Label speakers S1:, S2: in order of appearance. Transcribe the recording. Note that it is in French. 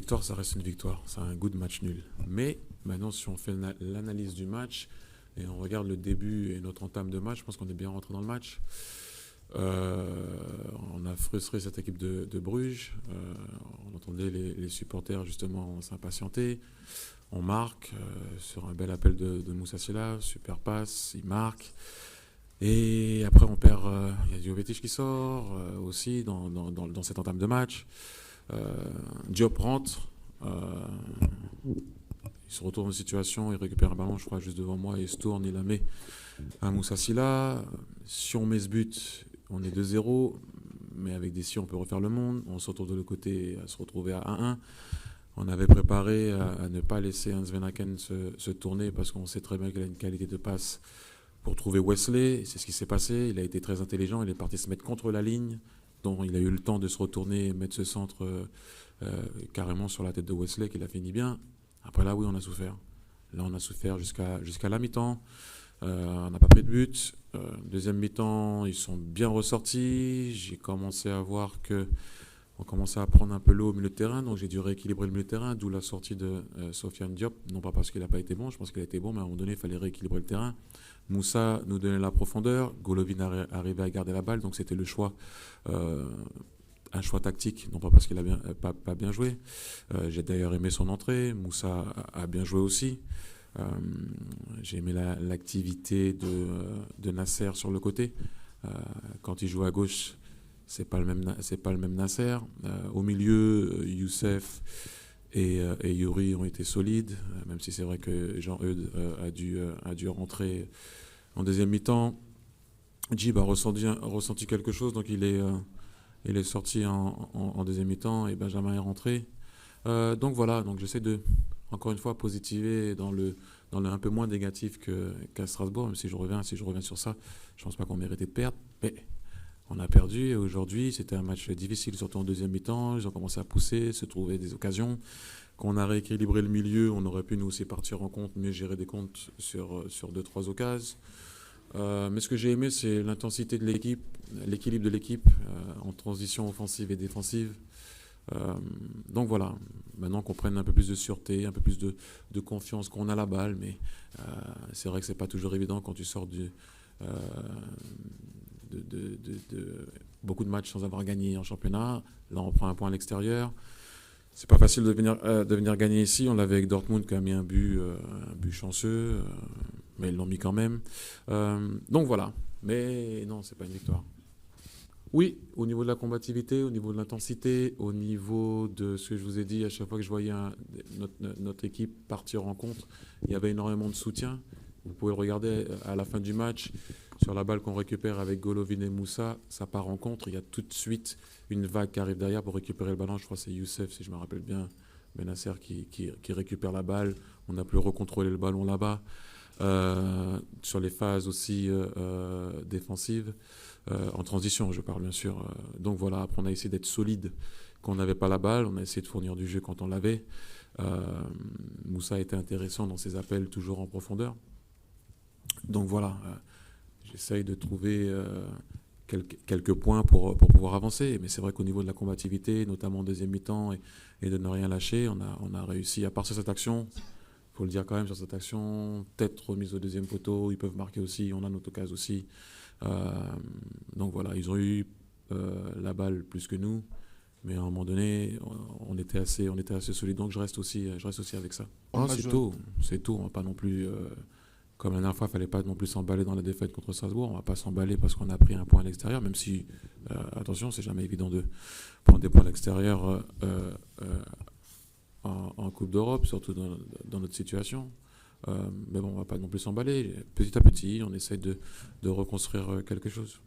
S1: victoire, ça reste une victoire. C'est un goût de match nul. Mais maintenant, si on fait l'analyse du match et on regarde le début et notre entame de match, je pense qu'on est bien rentré dans le match. On a frustré cette équipe de Bruges. On entendait les supporters justement s'impatienter. On marque sur un bel appel de Moussa Sylla, super passe, il marque. Et après, on perd. Il y a Jovetic qui sort aussi dans cette entame de match. Diop rentre. Il se retourne en situation, il récupère un ballon, je crois, juste devant moi, il se tourne, il la met à Moussa Sylla. Si on met ce but, on est 2-0, mais avec des si, on peut refaire le monde. On se retrouve de l'autre côté à se retrouver à 1-1. On avait préparé à ne pas laisser Hans Venaken se tourner parce qu'on sait très bien qu'il a une qualité de passe pour trouver Wesley. C'est ce qui s'est passé. Il a été très intelligent. Il est parti se mettre contre la ligne. Donc il a eu le temps de se retourner et mettre ce centre carrément sur la tête de Wesley qu'il a fini bien. Après là, oui, on a souffert. Là, on a souffert jusqu'à la mi-temps. On n'a pas pris de but. Deuxième mi-temps, ils sont bien ressortis. J'ai commencé à voir que on commençait à prendre un peu l'eau au milieu de terrain, donc j'ai dû rééquilibrer le milieu de terrain, d'où la sortie de Sofiane Diop. Non pas parce qu'il n'a pas été bon, je pense qu'il a été bon, mais à un moment donné, il fallait rééquilibrer le terrain. Moussa nous donnait la profondeur, Golovin arrivait à garder la balle, donc c'était le choix, un choix tactique, non pas parce qu'il a pas bien joué. J'ai d'ailleurs aimé son entrée, Moussa a bien joué aussi. J'ai aimé l'activité de Nasser sur le côté. Quand il joue à gauche, c'est pas le même Nasser. Au milieu, Youssef et Yuri ont été solides, même si c'est vrai que Jean-Eudes a dû rentrer en deuxième mi-temps. Djib a ressenti quelque chose, donc il est sorti en deuxième mi-temps et Benjamin est rentré. Donc voilà, donc j'essaie de, encore une fois, positiver dans le un peu moins négatif qu'à Strasbourg, même si je reviens sur ça, je pense pas qu'on méritait de perdre, mais on a perdu et aujourd'hui c'était un match difficile, surtout en deuxième mi-temps. Ils ont commencé à pousser, se trouver des occasions. Quand on a rééquilibré le milieu, on aurait pu nous aussi partir en compte, mieux gérer des comptes sur 2-3 occasions. Mais ce que j'ai aimé, c'est l'intensité de l'équipe, l'équilibre de l'équipe en transition offensive et défensive. Donc voilà, maintenant qu'on prenne un peu plus de sûreté, un peu plus de confiance qu'on a la balle, mais c'est vrai que c'est pas toujours évident quand tu sors de beaucoup de matchs sans avoir gagné en championnat. Là, on prend un point à l'extérieur. C'est pas facile de venir gagner ici. On l'avait avec Dortmund qui a mis un but chanceux, mais ils l'ont mis quand même. Donc voilà. Mais non, c'est pas une victoire. Oui, au niveau de la combativité, au niveau de l'intensité, au niveau de ce que je vous ai dit, à chaque fois que je voyais notre équipe partir en contre, il y avait énormément de soutien. Vous pouvez le regarder à la fin du match, sur la balle qu'on récupère avec Golovin et Moussa, ça part en contre. Il y a tout de suite une vague qui arrive derrière pour récupérer le ballon. Je crois que c'est Youssef, si je me rappelle bien, Benasser qui récupère la balle. On n'a plus recontrôlé le ballon là-bas. Sur les phases aussi défensives, en transition, je parle bien sûr. Donc voilà, après on a essayé d'être solide quand on n'avait pas la balle. On a essayé de fournir du jeu quand on l'avait. Moussa a été intéressant dans ses appels, toujours en profondeur. Donc voilà, j'essaye de trouver quelques points pour pouvoir avancer. Mais c'est vrai qu'au niveau de la combativité, notamment en deuxième mi-temps, et de ne rien lâcher, on a réussi, à part sur cette action, il faut le dire quand même, sur cette action, peut-être remise au deuxième poteau, ils peuvent marquer aussi, on a notre occasion aussi. Donc voilà, ils ont eu la balle plus que nous. Mais à un moment donné, on était assez solide. Donc je reste aussi avec ça. Non, c'est tout. On va pas non plus... Comme la dernière fois, il ne fallait pas non plus s'emballer dans la défaite contre Strasbourg. On ne va pas s'emballer parce qu'on a pris un point à l'extérieur, même si, attention, c'est jamais évident de prendre des points à l'extérieur en Coupe d'Europe, surtout dans notre situation. Mais bon, on ne va pas non plus s'emballer. Petit à petit, on essaie de reconstruire quelque chose.